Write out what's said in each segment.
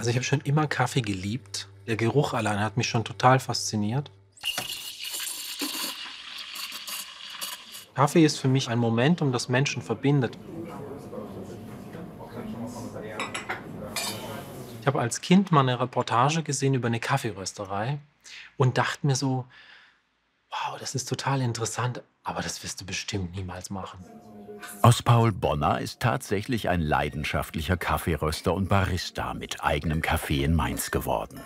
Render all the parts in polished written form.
Also ich habe schon immer Kaffee geliebt. Der Geruch allein hat mich schon total fasziniert. Kaffee ist für mich ein Momentum, das Menschen verbindet. Ich habe als Kind mal eine Reportage gesehen über eine Kaffeerösterei und dachte mir so: „Wow, das ist total interessant, aber das wirst du bestimmt niemals machen.“ Aus Paul Bonner ist tatsächlich ein leidenschaftlicher Kaffeeröster und Barista mit eigenem Café in Mainz geworden.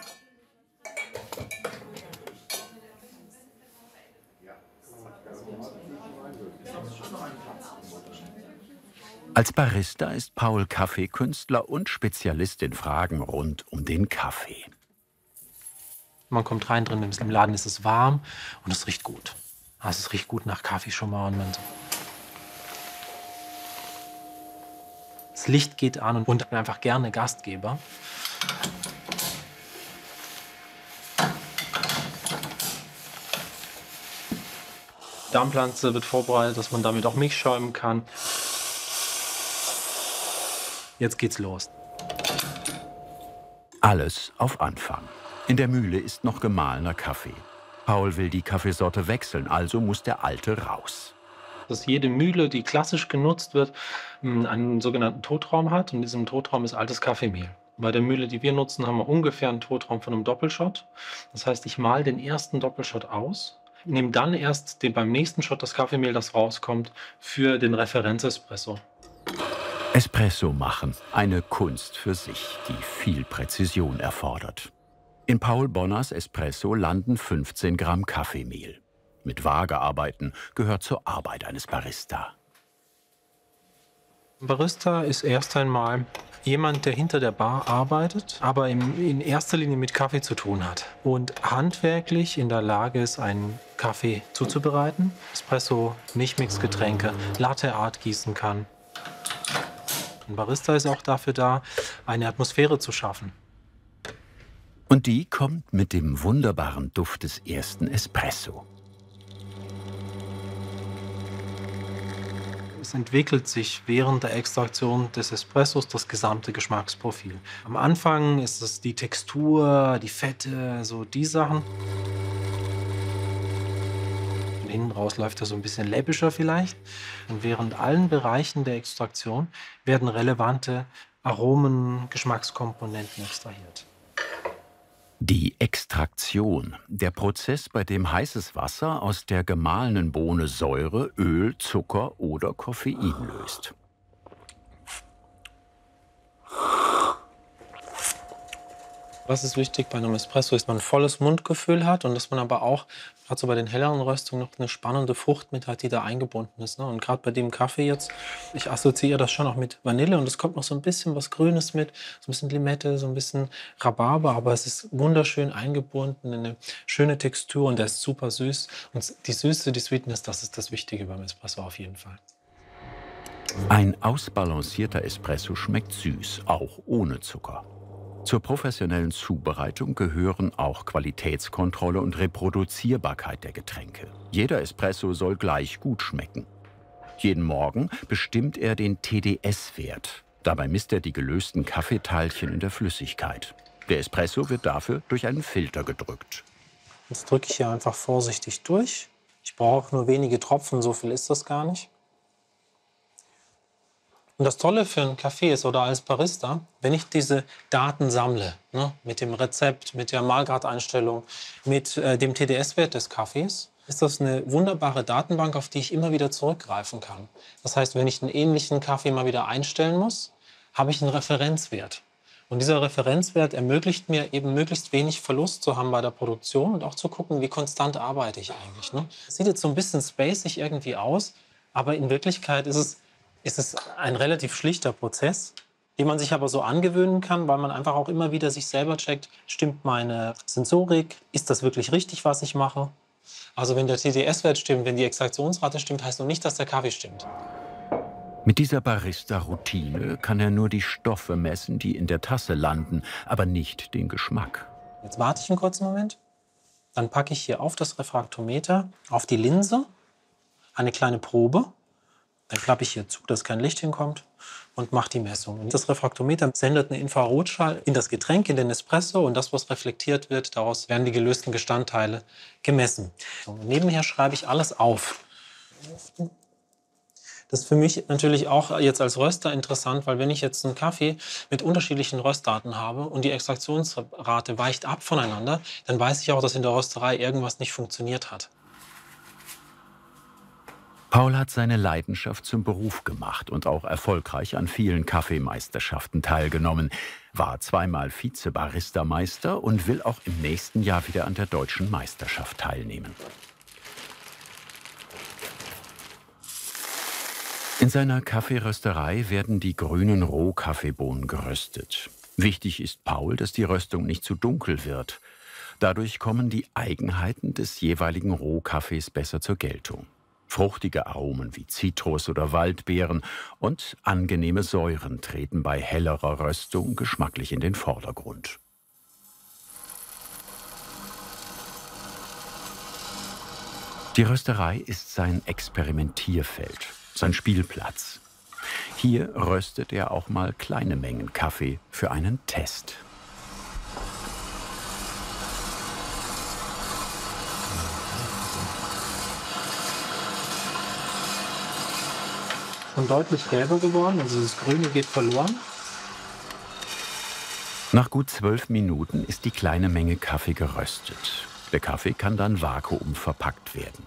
Als Barista ist Paul Kaffeekünstler und Spezialist in Fragen rund um den Kaffee. Man kommt rein, drin im Laden ist es warm und es riecht gut. Also, es riecht gut nach Kaffee schon mal und das Licht geht an und ich bin einfach gerne Gastgeber. Die Darmpflanze wird vorbereitet, dass man damit auch Milch schäumen kann. Jetzt geht's los. Alles auf Anfang. In der Mühle ist noch gemahlener Kaffee. Paul will die Kaffeesorte wechseln, also muss der alte raus. Dass jede Mühle, die klassisch genutzt wird, einen sogenannten Totraum hat. Und in diesem Totraum ist altes Kaffeemehl. Bei der Mühle, die wir nutzen, haben wir ungefähr einen Totraum von einem Doppelshot. Das heißt, ich mahle den ersten Doppelshot aus, nehme dann erst beim nächsten Shot das Kaffeemehl, das rauskommt, für den Referenzespresso. Espresso machen, eine Kunst für sich, die viel Präzision erfordert. In Paul Bonners Espresso landen 15 Gramm Kaffeemehl. Mit Waage arbeiten gehört zur Arbeit eines Barista. Ein Barista ist erst einmal jemand, der hinter der Bar arbeitet, aber in erster Linie mit Kaffee zu tun hat und handwerklich in der Lage ist, einen Kaffee zuzubereiten. Espresso, Milchmixgetränke, Latte Art gießen kann. Ein Barista ist auch dafür da, eine Atmosphäre zu schaffen. Und die kommt mit dem wunderbaren Duft des ersten Espresso. Es entwickelt sich während der Extraktion des Espressos das gesamte Geschmacksprofil. Am Anfang ist es die Textur, die Fette, so die Sachen. Und hinten raus läuft er so ein bisschen läppischer vielleicht. Und während allen Bereichen der Extraktion werden relevante Aromen, Geschmackskomponenten extrahiert. Die Extraktion, der Prozess, bei dem heißes Wasser aus der gemahlenen Bohne Säure, Öl, Zucker oder Koffein löst. Was ist wichtig bei einem Espresso, ist, dass man ein volles Mundgefühl hat und dass man aber auch, gerade so bei den helleren Röstungen, noch eine spannende Frucht mit hat, die da eingebunden ist. Ne? Und gerade bei dem Kaffee jetzt, ich assoziiere das schon auch mit Vanille und es kommt noch so ein bisschen was Grünes mit, so ein bisschen Limette, so ein bisschen Rhabarber, aber es ist wunderschön eingebunden, eine schöne Textur und der ist super süß. Und die Süße, die Sweetness, das ist das Wichtige beim Espresso auf jeden Fall. Ein ausbalancierter Espresso schmeckt süß, auch ohne Zucker. Zur professionellen Zubereitung gehören auch Qualitätskontrolle und Reproduzierbarkeit der Getränke. Jeder Espresso soll gleich gut schmecken. Jeden Morgen bestimmt er den TDS-Wert. Dabei misst er die gelösten Kaffeeteilchen in der Flüssigkeit. Der Espresso wird dafür durch einen Filter gedrückt. Jetzt drücke ich hier einfach vorsichtig durch. Ich brauche nur wenige Tropfen, so viel ist das gar nicht. Und das Tolle für einen Kaffee ist, oder als Barista, wenn ich diese Daten sammle, ne, mit dem Rezept, mit der Mahlgradeinstellung, mit dem TDS-Wert des Kaffees, ist das eine wunderbare Datenbank, auf die ich immer wieder zurückgreifen kann. Das heißt, wenn ich einen ähnlichen Kaffee mal wieder einstellen muss, habe ich einen Referenzwert. Und dieser Referenzwert ermöglicht mir eben möglichst wenig Verlust zu haben bei der Produktion und auch zu gucken, wie konstant arbeite ich eigentlich. Ne? Das sieht jetzt so ein bisschen spacig irgendwie aus, aber in Wirklichkeit ist es ein relativ schlichter Prozess, den man sich aber so angewöhnen kann, weil man einfach auch immer wieder sich selber checkt, stimmt meine Sensorik, ist das wirklich richtig, was ich mache? Also wenn der TDS-Wert stimmt, wenn die Extraktionsrate stimmt, heißt noch nicht, dass der Kaffee stimmt. Mit dieser Barista-Routine kann er nur die Stoffe messen, die in der Tasse landen, aber nicht den Geschmack. Jetzt warte ich einen kurzen Moment, dann packe ich hier auf das Refraktometer, auf die Linse, eine kleine Probe Dann klappe ich hier zu, dass kein Licht hinkommt und mache die Messung. Und das Refraktometer sendet einen Infrarotschall in das Getränk, in den Espresso, und das, was reflektiert wird, daraus werden die gelösten Bestandteile gemessen. Und nebenher schreibe ich alles auf. Das ist für mich natürlich auch jetzt als Röster interessant, weil wenn ich jetzt einen Kaffee mit unterschiedlichen Röstdaten habe und die Extraktionsrate weicht ab voneinander, dann weiß ich auch, dass in der Rösterei irgendwas nicht funktioniert hat. Paul hat seine Leidenschaft zum Beruf gemacht und auch erfolgreich an vielen Kaffeemeisterschaften teilgenommen, war 2-mal Vize-Barista-Meister und will auch im nächsten Jahr wieder an der Deutschen Meisterschaft teilnehmen. In seiner Kaffeerösterei werden die grünen Rohkaffeebohnen geröstet. Wichtig ist Paul, dass die Röstung nicht zu dunkel wird. Dadurch kommen die Eigenheiten des jeweiligen Rohkaffees besser zur Geltung. Fruchtige Aromen wie Zitrus oder Waldbeeren und angenehme Säuren treten bei hellerer Röstung geschmacklich in den Vordergrund. Die Rösterei ist sein Experimentierfeld, sein Spielplatz. Hier röstet er auch mal kleine Mengen Kaffee für einen Test. Schon deutlich gelber geworden, also das Grüne geht verloren. Nach gut 12 Minuten ist die kleine Menge Kaffee geröstet. Der Kaffee kann dann vakuumverpackt werden.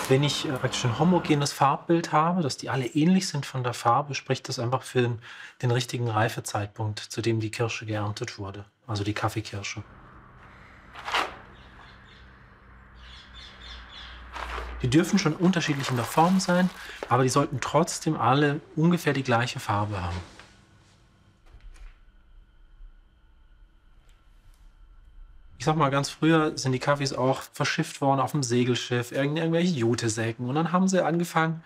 Wenn ich praktisch ein homogenes Farbbild habe, dass die alle ähnlich sind von der Farbe, spricht das einfach für den richtigen Reifezeitpunkt, zu dem die Kirsche geerntet wurde, also die Kaffeekirsche. Die dürfen schon unterschiedlich in der Form sein, aber die sollten trotzdem alle ungefähr die gleiche Farbe haben. Ich sag mal, ganz früher sind die Kaffees auch verschifft worden auf dem Segelschiff, irgendwelche Jutesäcken. Und dann haben sie angefangen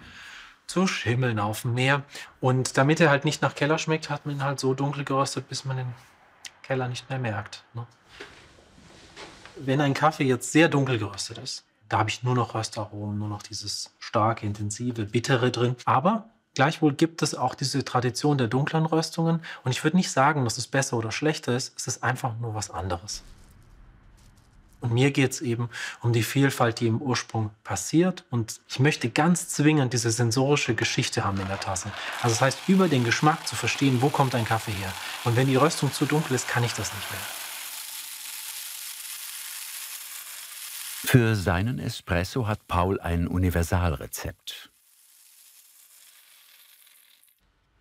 zu schimmeln auf dem Meer. Und damit er halt nicht nach Keller schmeckt, hat man ihn halt so dunkel geröstet, bis man den Keller nicht mehr merkt, ne? Wenn ein Kaffee jetzt sehr dunkel geröstet ist, da habe ich nur noch Röstaromen, nur noch dieses starke, intensive, bittere drin. Aber gleichwohl gibt es auch diese Tradition der dunklen Röstungen. Und ich würde nicht sagen, dass es besser oder schlechter ist. Es ist einfach nur was anderes. Und mir geht es eben um die Vielfalt, die im Ursprung passiert. Und ich möchte ganz zwingend diese sensorische Geschichte haben in der Tasse. Also das heißt, über den Geschmack zu verstehen, wo kommt ein Kaffee her. Und wenn die Röstung zu dunkel ist, kann ich das nicht mehr. Für seinen Espresso hat Paul ein Universalrezept.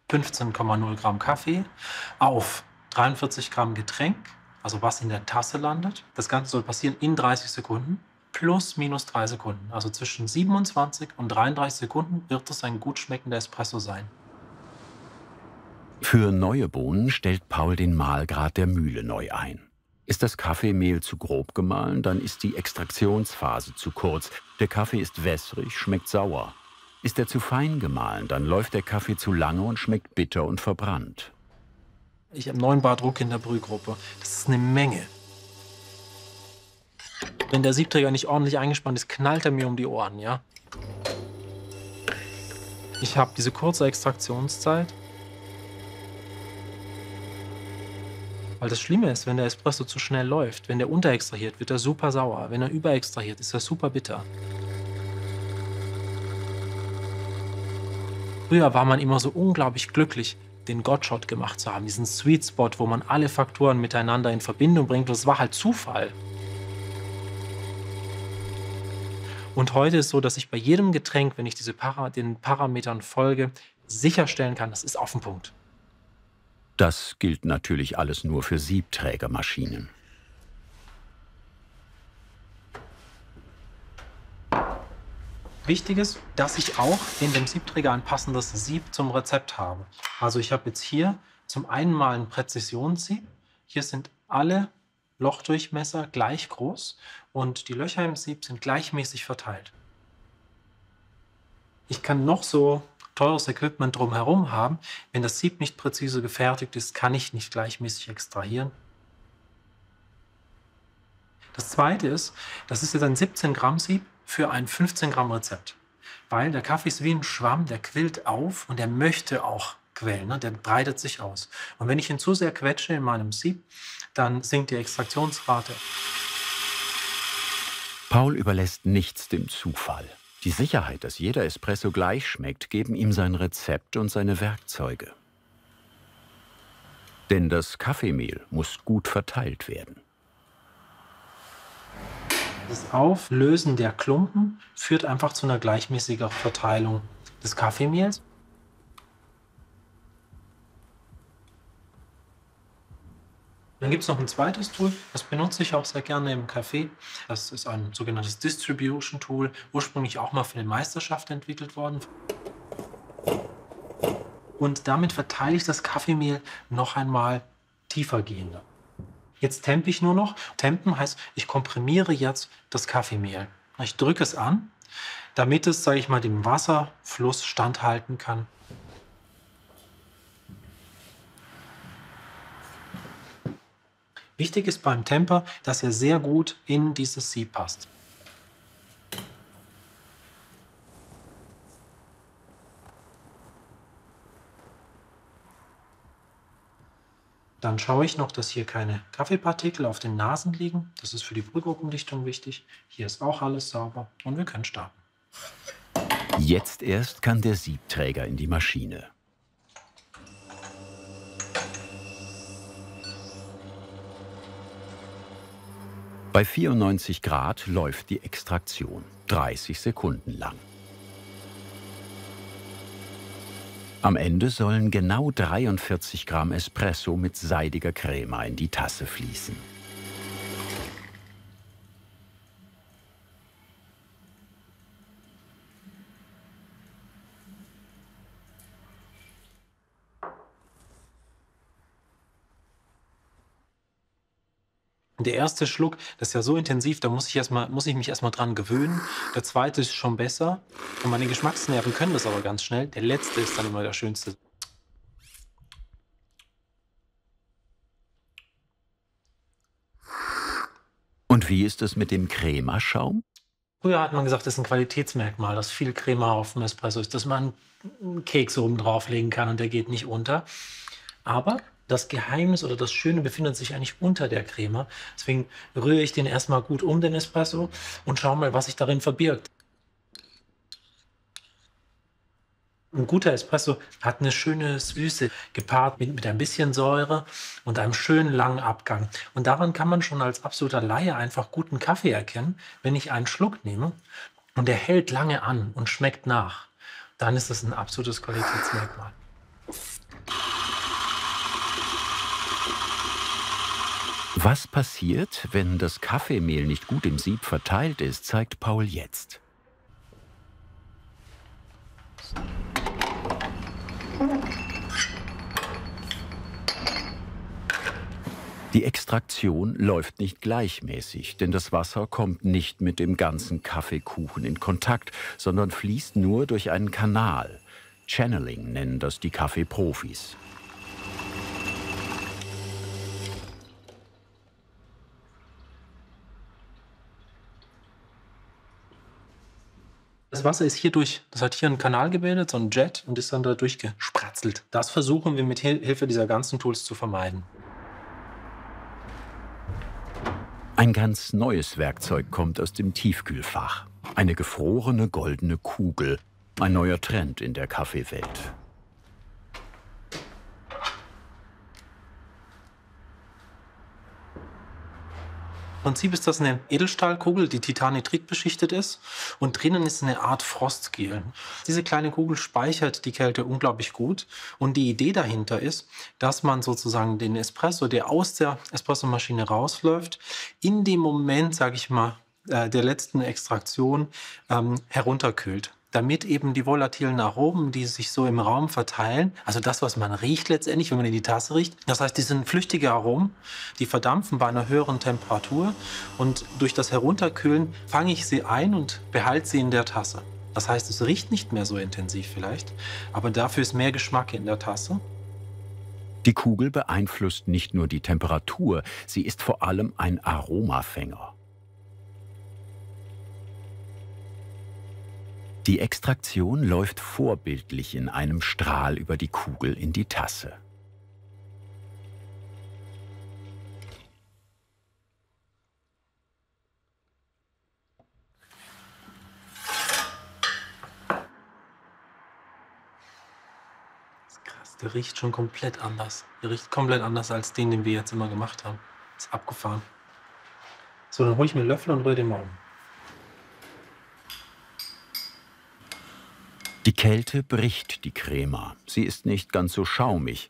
15,0 Gramm Kaffee auf 43 Gramm Getränk, also was in der Tasse landet. Das Ganze soll passieren in 30 Sekunden, plus minus 3 Sekunden. Also zwischen 27 und 33 Sekunden wird es ein gut schmeckender Espresso sein. Für neue Bohnen stellt Paul den Mahlgrad der Mühle neu ein. Ist das Kaffeemehl zu grob gemahlen, dann ist die Extraktionsphase zu kurz. Der Kaffee ist wässrig, schmeckt sauer. Ist er zu fein gemahlen, dann läuft der Kaffee zu lange und schmeckt bitter und verbrannt. Ich habe 9 Bar Druck in der Brühgruppe. Das ist eine Menge. Wenn der Siebträger nicht ordentlich eingespannt ist, knallt er mir um die Ohren, ja? Ich habe diese kurze Extraktionszeit. Weil das Schlimme ist, wenn der Espresso zu schnell läuft, wenn der unterextrahiert, wird er super sauer. Wenn er überextrahiert, ist er super bitter. Früher war man immer so unglaublich glücklich, den Godshot gemacht zu haben, diesen Sweet Spot, wo man alle Faktoren miteinander in Verbindung bringt. Das war halt Zufall. Und heute ist so, dass ich bei jedem Getränk, wenn ich den Parametern folge, sicherstellen kann, das ist auf den Punkt. Das gilt natürlich alles nur für Siebträgermaschinen. Wichtig ist, dass ich auch in dem Siebträger ein passendes Sieb zum Rezept habe. Also ich habe jetzt hier zum einen mal ein Präzisionssieb. Hier sind alle Lochdurchmesser gleich groß und die Löcher im Sieb sind gleichmäßig verteilt. Ich kann noch so teures Equipment drumherum haben. Wenn das Sieb nicht präzise gefertigt ist, kann ich nicht gleichmäßig extrahieren. Das Zweite ist, das ist jetzt ein 17 Gramm Sieb für ein 15 Gramm Rezept. Weil der Kaffee ist wie ein Schwamm, der quillt auf und der möchte auch quellen, ne? Der breitet sich aus. Und wenn ich ihn zu sehr quetsche in meinem Sieb, dann sinkt die Extraktionsrate. Paul überlässt nichts dem Zufall. Die Sicherheit, dass jeder Espresso gleich schmeckt, geben ihm sein Rezept und seine Werkzeuge. Denn das Kaffeemehl muss gut verteilt werden. Das Auflösen der Klumpen führt einfach zu einer gleichmäßigen Verteilung des Kaffeemehls. Dann gibt es noch ein zweites Tool, das benutze ich auch sehr gerne im Café. Das ist ein sogenanntes Distribution Tool, ursprünglich auch mal für die Meisterschaft entwickelt worden. Und damit verteile ich das Kaffeemehl noch einmal tiefergehender. Jetzt tempe ich nur noch. Tempen heißt, ich komprimiere jetzt das Kaffeemehl. Ich drücke es an, damit es, sage ich mal, dem Wasserfluss standhalten kann. Wichtig ist beim Temper, dass er sehr gut in dieses Sieb passt. Dann schaue ich noch, dass hier keine Kaffeepartikel auf den Nasen liegen. Das ist für die Brühgruppendichtung wichtig. Hier ist auch alles sauber und wir können starten. Jetzt erst kann der Siebträger in die Maschine. Bei 94 Grad läuft die Extraktion, 30 Sekunden lang. Am Ende sollen genau 43 Gramm Espresso mit seidiger Crema in die Tasse fließen. Der erste Schluck, das ist ja so intensiv, da muss ich mich erstmal dran gewöhnen. Der zweite ist schon besser und meine Geschmacksnerven können das aber ganz schnell. Der letzte ist dann immer der schönste. Und wie ist es mit dem Cremaschaum? Früher hat man gesagt, das ist ein Qualitätsmerkmal, dass viel Crema auf dem Espresso ist, dass man einen Keks oben drauflegen kann und der geht nicht unter. Aber das Geheimnis oder das Schöne befindet sich eigentlich unter der Crema. Deswegen rühre ich den erstmal gut um, den Espresso, und schaue mal, was sich darin verbirgt. Ein guter Espresso hat eine schöne Süße, gepaart mit ein bisschen Säure und einem schönen langen Abgang. Und daran kann man schon als absoluter Laie einfach guten Kaffee erkennen. Wenn ich einen Schluck nehme und der hält lange an und schmeckt nach, dann ist das ein absolutes Qualitätsmerkmal. Was passiert, wenn das Kaffeemehl nicht gut im Sieb verteilt ist, zeigt Paul jetzt. Die Extraktion läuft nicht gleichmäßig, denn das Wasser kommt nicht mit dem ganzen Kaffeekuchen in Kontakt, sondern fließt nur durch einen Kanal. Channeling nennen das die Kaffeeprofis. Das Wasser ist das hat hier einen Kanal gebildet, so ein Jet, und ist dann da durchgespratzelt. Das versuchen wir mit Hilfe dieser ganzen Tools zu vermeiden. Ein ganz neues Werkzeug kommt aus dem Tiefkühlfach. Eine gefrorene goldene Kugel. Ein neuer Trend in der Kaffeewelt. Im Prinzip ist das eine Edelstahlkugel, die Titannitrid beschichtet ist, und drinnen ist eine Art Frostgel. Diese kleine Kugel speichert die Kälte unglaublich gut, und die Idee dahinter ist, dass man sozusagen den Espresso, der aus der Espressomaschine rausläuft, in dem Moment, sage ich mal, der letzten Extraktion herunterkühlt, damit eben die volatilen Aromen, die sich so im Raum verteilen, also das, was man riecht letztendlich, wenn man in die Tasse riecht, das heißt, die sind flüchtige Aromen, die verdampfen bei einer höheren Temperatur, und durch das Herunterkühlen fange ich sie ein und behalte sie in der Tasse. Das heißt, es riecht nicht mehr so intensiv vielleicht, aber dafür ist mehr Geschmack in der Tasse. Die Kugel beeinflusst nicht nur die Temperatur, sie ist vor allem ein Aromafänger. Die Extraktion läuft vorbildlich in einem Strahl über die Kugel in die Tasse. Krass, der riecht schon komplett anders. Der riecht komplett anders als den wir jetzt immer gemacht haben. Ist abgefahren. So, dann hole ich mir einen Löffel und rühre den mal um. Die Kälte bricht die Crema. Sie ist nicht ganz so schaumig.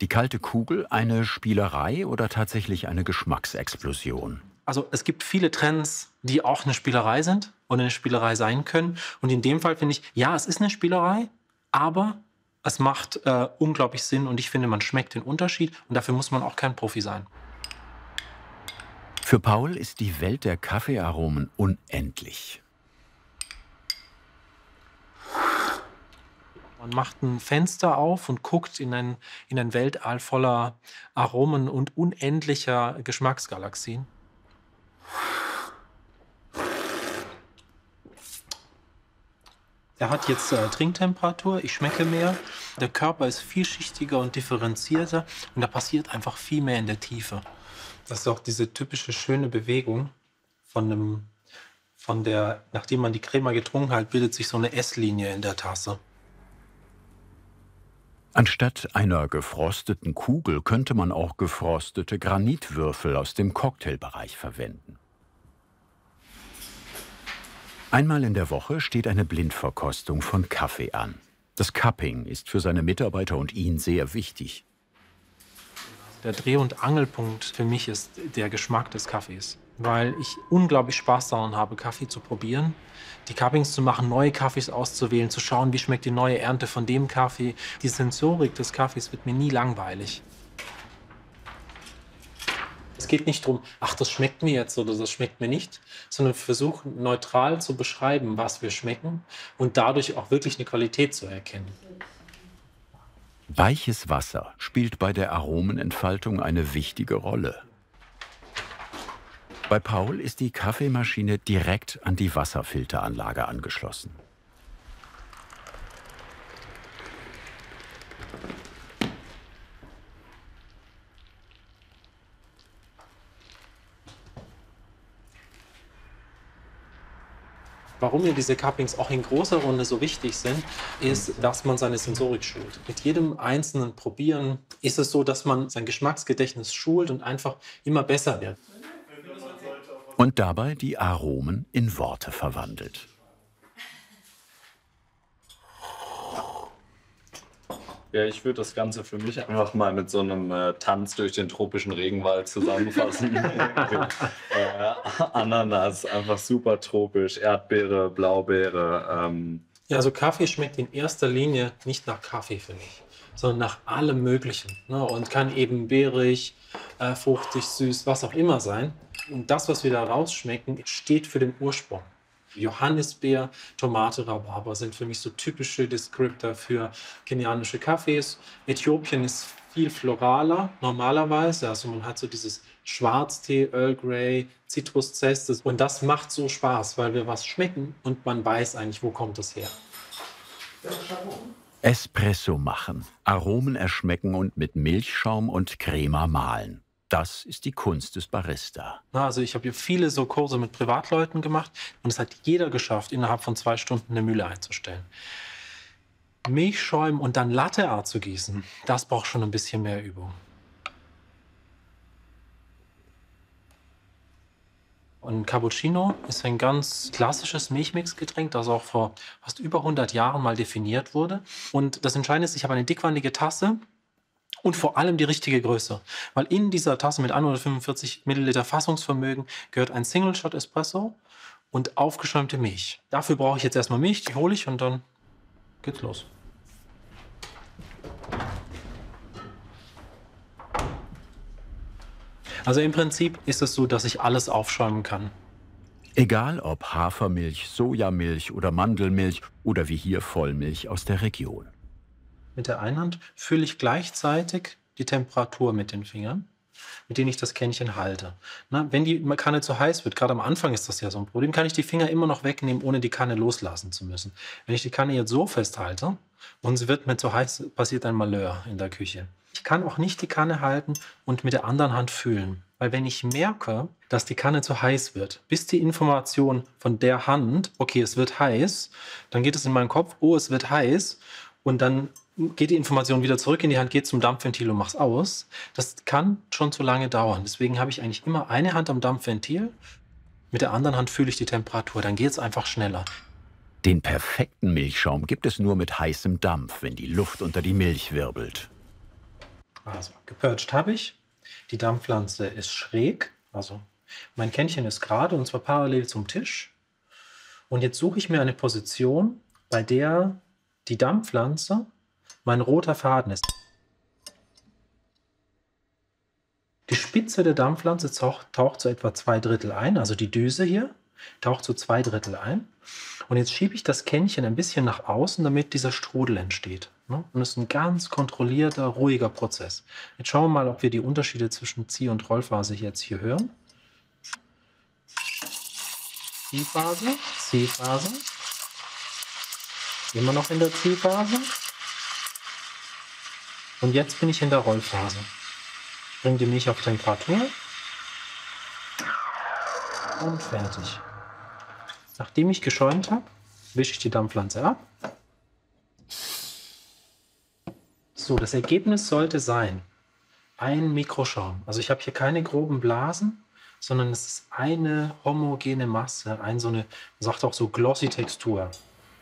Die kalte Kugel eine Spielerei oder tatsächlich eine Geschmacksexplosion? Also es gibt viele Trends, die auch eine Spielerei sind und eine Spielerei sein können. Und in dem Fall finde ich, ja, es ist eine Spielerei, aber es macht unglaublich Sinn und ich finde, man schmeckt den Unterschied und dafür muss man auch kein Profi sein. Für Paul ist die Welt der Kaffeearomen unendlich. Man macht ein Fenster auf und guckt in ein Weltall voller Aromen und unendlicher Geschmacksgalaxien. Er hat jetzt Trinktemperatur, ich schmecke mehr. Der Körper ist vielschichtiger und differenzierter und da passiert einfach viel mehr in der Tiefe. Das ist auch diese typische schöne Bewegung nachdem man die Crema getrunken hat, bildet sich so eine S-Linie in der Tasse. Anstatt einer gefrosteten Kugel könnte man auch gefrostete Granitwürfel aus dem Cocktailbereich verwenden. Einmal in der Woche steht eine Blindverkostung von Kaffee an. Das Cupping ist für seine Mitarbeiter und ihn sehr wichtig. Der Dreh- und Angelpunkt für mich ist der Geschmack des Kaffees, weil ich unglaublich Spaß daran habe, Kaffee zu probieren, die Cuppings zu machen, neue Kaffees auszuwählen, zu schauen, wie schmeckt die neue Ernte von dem Kaffee. Die Sensorik des Kaffees wird mir nie langweilig. Es geht nicht darum, ach, das schmeckt mir jetzt oder das schmeckt mir nicht, sondern wir versuchen neutral zu beschreiben, was wir schmecken und dadurch auch wirklich eine Qualität zu erkennen. Weiches Wasser spielt bei der Aromenentfaltung eine wichtige Rolle. Bei Paul ist die Kaffeemaschine direkt an die Wasserfilteranlage angeschlossen. Warum mir diese Cuppings auch in großer Runde so wichtig sind, ist, dass man seine Sensorik schult. Mit jedem einzelnen Probieren ist es so, dass man sein Geschmacksgedächtnis schult und einfach immer besser wird. Und dabei die Aromen in Worte verwandelt. Ja, ich würde das Ganze für mich einfach mal mit so einem Tanz durch den tropischen Regenwald zusammenfassen. Ananas, einfach super tropisch, Erdbeere, Blaubeere. Ja, also Kaffee schmeckt in erster Linie nicht nach Kaffee, finde ich, sondern nach allem Möglichen. Ne? Und kann eben beerig, fruchtig, süß, was auch immer sein. Und das, was wir da rausschmecken, steht für den Ursprung. Johannisbeer, Tomate, Rhabarber sind für mich so typische Descriptor für kenianische Kaffees. Äthiopien ist viel floraler normalerweise. Also man hat so dieses Schwarztee, Earl Grey, Zitruszest. Und das macht so Spaß, weil wir was schmecken und man weiß eigentlich, wo kommt das her. Espresso machen, Aromen erschmecken und mit Milchschaum und Crema mahlen. Das ist die Kunst des Barista. Also ich habe hier viele so Kurse mit Privatleuten gemacht und es hat jeder geschafft, innerhalb von 2 Stunden eine Mühle einzustellen. Milch schäumen und dann Latte Art zu gießen, das braucht schon ein bisschen mehr Übung. Und Cappuccino ist ein ganz klassisches Milchmixgetränk, das auch vor fast über 100 Jahren mal definiert wurde. Und das Entscheidende ist, ich habe eine dickwandige Tasse und vor allem die richtige Größe. Weil in dieser Tasse mit 145 Milliliter Fassungsvermögen gehört ein Single Shot Espresso und aufgeschäumte Milch. Dafür brauche ich jetzt erstmal Milch, die hole ich und dann geht's los. Also im Prinzip ist es so, dass ich alles aufschäumen kann. Egal ob Hafermilch, Sojamilch oder Mandelmilch oder wie hier Vollmilch aus der Region. Mit der einen Hand fülle ich gleichzeitig die Temperatur mit den Fingern. mit denen ich das Kännchen halte. Na, wenn die Kanne zu heiß wird, gerade am Anfang ist das ja so ein Problem, kann ich die Finger immer noch wegnehmen, ohne die Kanne loslassen zu müssen. Wenn ich die Kanne jetzt so festhalte und sie wird mir zu heiß, passiert ein Malheur in der Küche. Ich kann auch nicht die Kanne halten und mit der anderen Hand fühlen. Weil wenn ich merke, dass die Kanne zu heiß wird, bis die Information von der Hand, okay, es wird heiß, dann geht es in meinen Kopf, oh, es wird heiß, und dann geht die Information wieder zurück in die Hand, geht zum Dampfventil und mach's aus. Das kann schon zu lange dauern. Deswegen habe ich eigentlich immer eine Hand am Dampfventil, mit der anderen Hand fühle ich die Temperatur, dann geht es einfach schneller. Den perfekten Milchschaum gibt es nur mit heißem Dampf, wenn die Luft unter die Milch wirbelt. Also, gepurcht habe ich. Die Dampfpflanze ist schräg, also mein Kännchen ist gerade und zwar parallel zum Tisch. Und jetzt suche ich mir eine Position, bei der die Dampfpflanze mein roter Faden ist. Die Spitze der Dampfpflanze taucht zu etwa 2/3 ein, also die Düse hier taucht zu 2/3 ein. Und jetzt schiebe ich das Kännchen ein bisschen nach außen, damit dieser Strudel entsteht. Und es ist ein ganz kontrollierter, ruhiger Prozess. Jetzt schauen wir mal, ob wir die Unterschiede zwischen Zieh- und Rollphase jetzt hier hören. Ziehphase, Ziehphase. Immer noch in der Ziehphase. Und jetzt bin ich in der Rollphase. Ich bringe die Milch auf Temperatur. Und fertig. Nachdem ich geschäumt habe, wische ich die Dampfpflanze ab. So, das Ergebnis sollte sein ein Mikroschaum. Also ich habe hier keine groben Blasen, sondern es ist eine homogene Masse, so eine, man sagt auch so glossy Textur.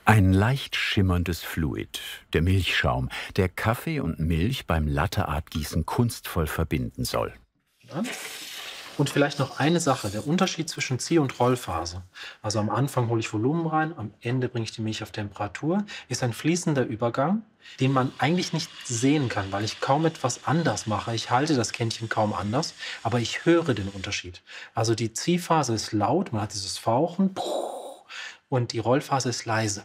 Ein leicht schimmerndes Fluid, der Milchschaum, der Kaffee und Milch beim Latte-Art-Gießen kunstvoll verbinden soll. Ja. Und vielleicht noch eine Sache, der Unterschied zwischen Zieh- und Rollphase. Also am Anfang hole ich Volumen rein, am Ende bringe ich die Milch auf Temperatur, ist ein fließender Übergang, den man eigentlich nicht sehen kann, weil ich kaum etwas anders mache. Ich halte das Kännchen kaum anders, aber ich höre den Unterschied. Also die Ziehphase ist laut, man hat dieses Fauchen, und die Rollphase ist leise.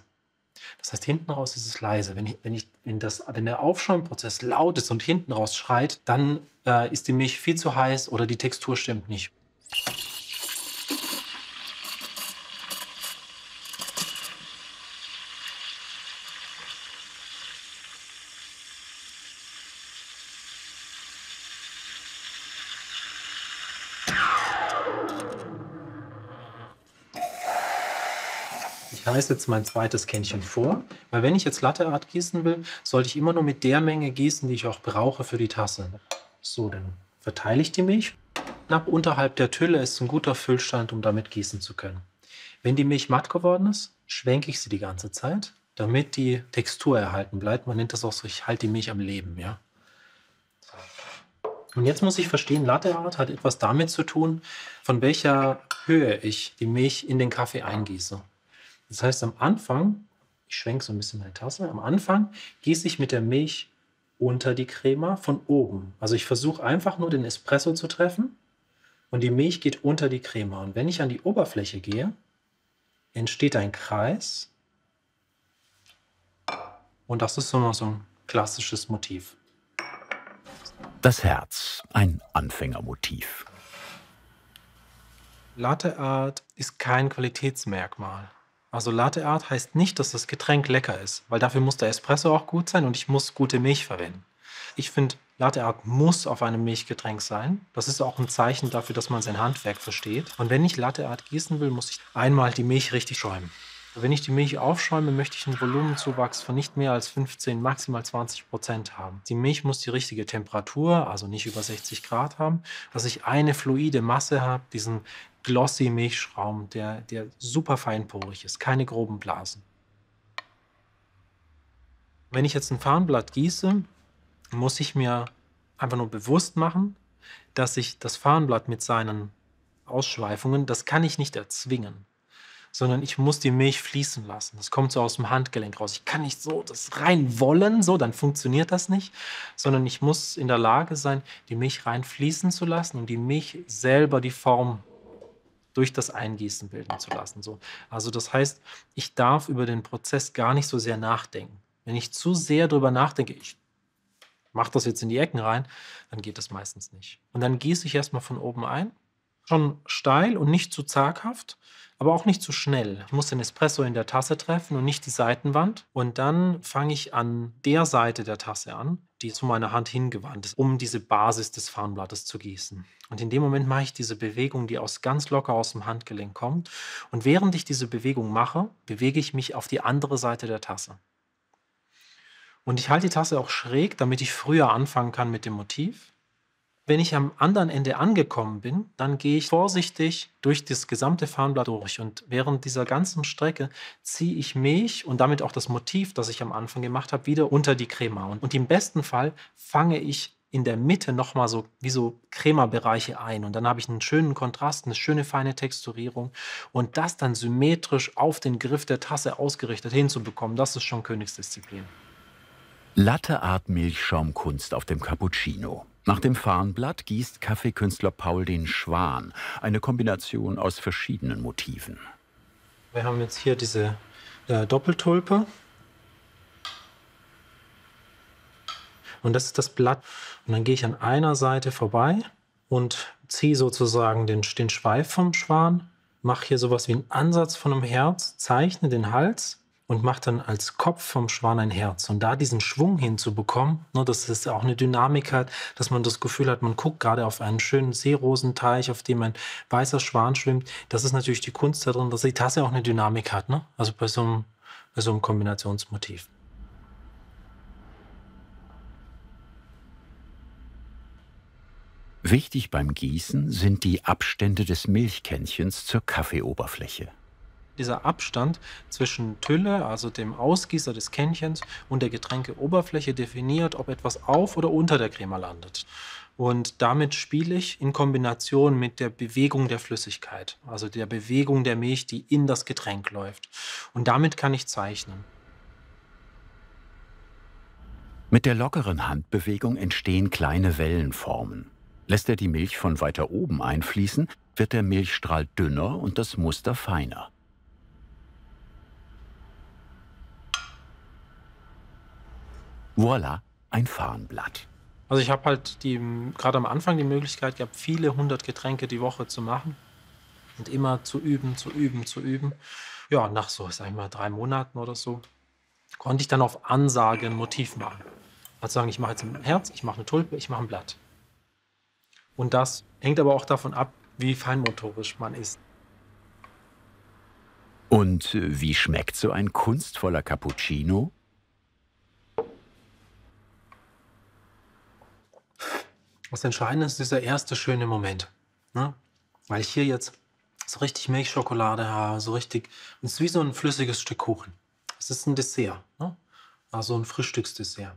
Das heißt, hinten raus ist es leise. Wenn der Aufschäumprozess laut ist und hinten raus schreit, dann ist die Milch viel zu heiß oder die Textur stimmt nicht. Ich heiße jetzt mein zweites Kännchen vor, weil wenn ich jetzt Latte Art gießen will, sollte ich immer nur mit der Menge gießen, die ich auch brauche für die Tasse. So, dann verteile ich die Milch. Knapp unterhalb der Tülle ist ein guter Füllstand, um damit gießen zu können. Wenn die Milch matt geworden ist, schwenke ich sie die ganze Zeit, damit die Textur erhalten bleibt. Man nennt das auch so, ich halte die Milch am Leben. Ja? Und jetzt muss ich verstehen, Latte Art hat etwas damit zu tun, von welcher Höhe ich die Milch in den Kaffee eingieße. Das heißt, am Anfang, ich schwenke so ein bisschen meine Tasse, am Anfang gieße ich mit der Milch unter die Crema von oben. Also ich versuche einfach nur den Espresso zu treffen und die Milch geht unter die Crema. Und wenn ich an die Oberfläche gehe, entsteht ein Kreis und das ist so ein klassisches Motiv. Das Herz, ein Anfängermotiv. Latte Art ist kein Qualitätsmerkmal. Also Latte Art heißt nicht, dass das Getränk lecker ist, weil dafür muss der Espresso auch gut sein und ich muss gute Milch verwenden. Ich finde, Latte Art muss auf einem Milchgetränk sein. Das ist auch ein Zeichen dafür, dass man sein Handwerk versteht. Und wenn ich Latte Art gießen will, muss ich einmal die Milch richtig schäumen. Wenn ich die Milch aufschäume, möchte ich einen Volumenzuwachs von nicht mehr als 15, maximal 20% haben. Die Milch muss die richtige Temperatur, also nicht über 60 Grad haben, dass ich eine fluide Masse habe, diesen glossy Milchschaum, der super feinporig ist, keine groben Blasen. Wenn ich jetzt ein Farnblatt gieße, muss ich mir einfach nur bewusst machen, dass ich das Farnblatt mit seinen Ausschweifungen, das kann ich nicht erzwingen, sondern ich muss die Milch fließen lassen. Das kommt so aus dem Handgelenk raus. Ich kann nicht so das rein wollen, so, dann funktioniert das nicht, sondern ich muss in der Lage sein, die Milch rein fließen zu lassen und die Milch selber die Form durch das Eingießen bilden zu lassen. So. Also das heißt, ich darf über den Prozess gar nicht so sehr nachdenken. Wenn ich zu sehr darüber nachdenke, ich mache das jetzt in die Ecken rein, dann geht das meistens nicht. Und dann gieße ich erstmal von oben ein. Schon steil und nicht zu zaghaft, aber auch nicht zu schnell. Ich muss den Espresso in der Tasse treffen und nicht die Seitenwand. Und dann fange ich an der Seite der Tasse an, die zu meiner Hand hingewandt ist, um diese Basis des Farnblattes zu gießen. Und in dem Moment mache ich diese Bewegung, die ganz locker aus dem Handgelenk kommt. Und während ich diese Bewegung mache, bewege ich mich auf die andere Seite der Tasse. Und ich halte die Tasse auch schräg, damit ich früher anfangen kann mit dem Motiv. Wenn ich am anderen Ende angekommen bin, dann gehe ich vorsichtig durch das gesamte Farnblatt durch. Und während dieser ganzen Strecke ziehe ich Milch und damit auch das Motiv, das ich am Anfang gemacht habe, wieder unter die Crema. Und im besten Fall fange ich in der Mitte nochmal so wie so Crema-Bereiche ein. Und dann habe ich einen schönen Kontrast, eine schöne feine Texturierung. Und das dann symmetrisch auf den Griff der Tasse ausgerichtet hinzubekommen, das ist schon Königsdisziplin. Latte-Art Milchschaumkunst auf dem Cappuccino. Nach dem Farnblatt gießt Kaffeekünstler Paul den Schwan, eine Kombination aus verschiedenen Motiven. Wir haben jetzt hier diese Doppeltulpe. Und das ist das Blatt. Und dann gehe ich an einer Seite vorbei und ziehe sozusagen den Schweif vom Schwan, mache hier sowas wie einen Ansatz von einem Herz, zeichne den Hals und mache dann als Kopf vom Schwan ein Herz. Und da diesen Schwung hinzubekommen, ne, das ist auch eine Dynamik hat, dass man das Gefühl hat, man guckt gerade auf einen schönen Seerosenteich, auf dem ein weißer Schwan schwimmt. Das ist natürlich die Kunst darin, dass die Tasse auch eine Dynamik hat, ne? Also bei so einem Kombinationsmotiv. Wichtig beim Gießen sind die Abstände des Milchkännchens zur Kaffeeoberfläche. Dieser Abstand zwischen Tülle, also dem Ausgießer des Kännchens, und der Getränkeoberfläche definiert, ob etwas auf oder unter der Crema landet. Und damit spiele ich in Kombination mit der Bewegung der Flüssigkeit, also der Bewegung der Milch, die in das Getränk läuft. Und damit kann ich zeichnen. Mit der lockeren Handbewegung entstehen kleine Wellenformen. Lässt er die Milch von weiter oben einfließen, wird der Milchstrahl dünner und das Muster feiner. Voilà, ein Farnblatt. Also ich habe halt gerade am Anfang die Möglichkeit gehabt, viele 100 Getränke die Woche zu machen und immer zu üben, zu üben, zu üben. Ja, nach so, sag ich mal, 3 Monaten oder so, konnte ich dann auf Ansage ein Motiv machen. Also sagen, ich mache jetzt ein Herz, ich mache eine Tulpe, ich mache ein Blatt. Und das hängt aber auch davon ab, wie feinmotorisch man ist. Und wie schmeckt so ein kunstvoller Cappuccino? Das Entscheidende ist dieser erste schöne Moment. Ne? Weil ich hier jetzt so richtig Milchschokolade habe, so richtig. Es ist wie so ein flüssiges Stück Kuchen. Es ist ein Dessert, ne? Also ein Frühstücksdessert.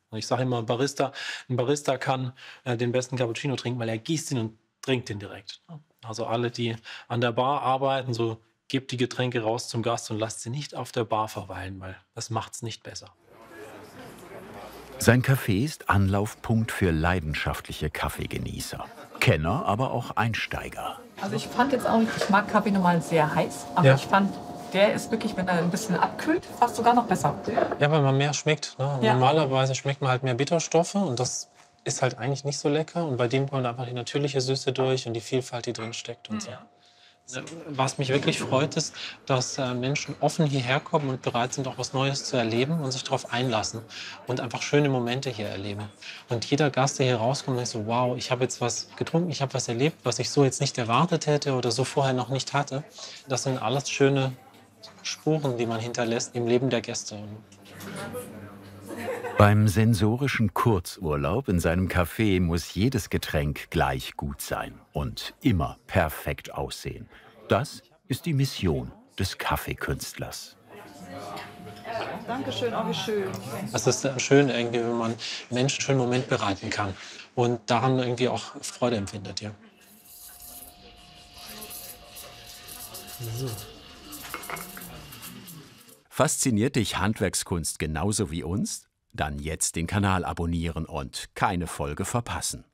Und ich sage immer, ein Barista kann den besten Cappuccino trinken, weil er gießt ihn und trinkt ihn direkt. Ne? Also alle, die an der Bar arbeiten, so gebt die Getränke raus zum Gast und lasst sie nicht auf der Bar verweilen, weil das macht es nicht besser. Sein Café ist Anlaufpunkt für leidenschaftliche Kaffeegenießer. Kenner, aber auch Einsteiger. Also ich fand jetzt auch, ich mag Kaffee normal sehr heiß, aber Ja. ich fand, der ist wirklich, wenn er ein bisschen abkühlt, fast sogar noch besser. Ja, weil man mehr schmeckt. Ne? Ja. Normalerweise schmeckt man halt mehr Bitterstoffe und das ist halt eigentlich nicht so lecker. Und bei dem kommt einfach die natürliche Süße durch und die Vielfalt, die drin steckt und so. Was mich wirklich freut, ist, dass Menschen offen hierher kommen und bereit sind, auch was Neues zu erleben und sich darauf einlassen und einfach schöne Momente hier erleben. Und jeder Gast, der hier rauskommt, denkt so, wow, ich habe jetzt was getrunken, ich habe was erlebt, was ich so jetzt nicht erwartet hätte oder so vorher noch nicht hatte. Das sind alles schöne Spuren, die man hinterlässt im Leben der Gäste. Beim sensorischen Kurzurlaub in seinem Café muss jedes Getränk gleich gut sein und immer perfekt aussehen. Das ist die Mission des Kaffeekünstlers. Dankeschön, auch wie schön. Das ist schön, irgendwie, wenn man Menschen einen schönen Moment bereiten kann und daran irgendwie auch Freude empfindet. Ja. So. Fasziniert dich Handwerkskunst genauso wie uns? Dann jetzt den Kanal abonnieren und keine Folge verpassen.